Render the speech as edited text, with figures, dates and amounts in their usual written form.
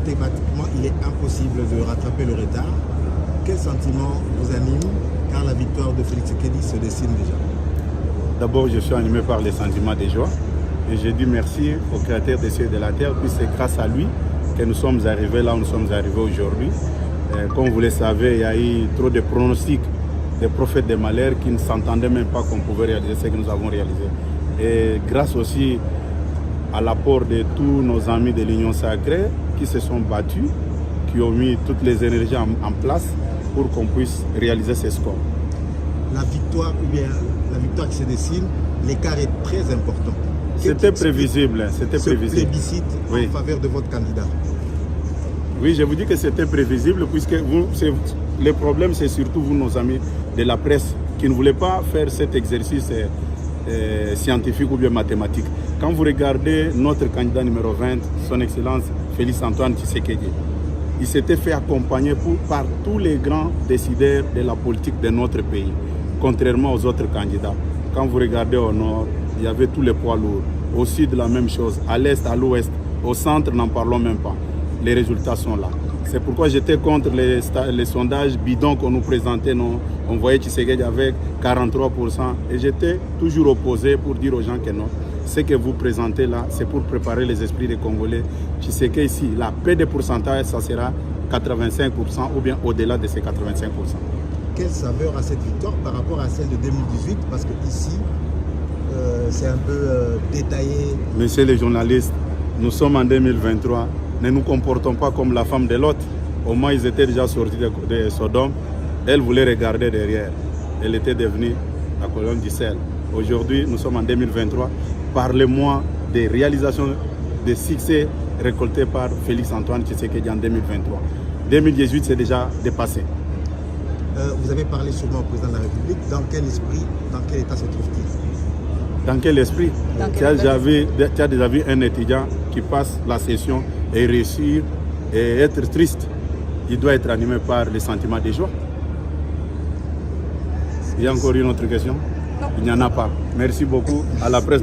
mathématiquement, il est impossible de rattraper le retard. Quel sentiment vous anime car la victoire de Félix Tshisekedi se dessine déjà? D'abord, je suis animé par les sentiments de joie et je dis merci au Créateur des cieux et de la terre, puis c'est grâce à lui que nous sommes arrivés là où nous sommes arrivés aujourd'hui. Comme vous le savez, il y a eu trop de pronostics des prophètes des malheurs qui ne s'entendaient même pas qu'on pouvait réaliser ce que nous avons réalisé. Et grâce aussi à l'apport de tous nos amis de l'Union sacrée qui se sont battus, qui ont mis toutes les énergies en place pour qu'on puisse réaliser ces scores. La victoire ou bien la victoire qui se dessine, l'écart est très important. C'était prévisible. C'était prévisible. Plébiscite en faveur de votre candidat. Oui, je vous dis que c'était prévisible puisque le problème c'est surtout vous, nos amis de la presse, qui ne voulaient pas faire cet exercice scientifique ou bien mathématique. Quand vous regardez notre candidat numéro 20, son Excellence Félix Antoine Tshisekedi, il s'était fait accompagner par tous les grands décideurs de la politique de notre pays, contrairement aux autres candidats. Quand vous regardez au nord, il y avait tous les poids lourds. Au sud, la même chose. À l'est, à l'ouest, au centre, n'en parlons même pas. Les résultats sont là. C'est pourquoi j'étais contre les sondages bidons qu'on nous présentait. On voyait Tshisekedi avec 43%. Et j'étais toujours opposé pour dire aux gens que non. Ce que vous présentez là, c'est pour préparer les esprits des Congolais. Tshisekedi ici, la paix de pourcentage, ça sera 85% ou bien au-delà de ces 85%. Quelle saveur a cette victoire par rapport à celle de 2018? Parce que ici, c'est un peu détaillé. Messieurs les journalistes, nous sommes en 2023. Ne nous comportons pas comme la femme de Lot. Au moins, ils étaient déjà sortis de Sodome. Elle voulait regarder derrière. Elle était devenue la colonne du sel. Aujourd'hui, nous sommes en 2023. Parlez-moi des réalisations, des succès récoltés par Félix Antoine Tshisekedi en 2023. 2018, c'est déjà dépassé. Vous avez parlé sûrement au président de la République. Dans quel esprit, dans quel état se trouve-t-il? Dans quel esprit? Tu as déjà vu un étudiant qui passe la session et réussir et être triste. Il doit être animé par les sentiments de joie. Il y a encore une autre question? Non. Il n'y en a pas. Merci beaucoup à la presse.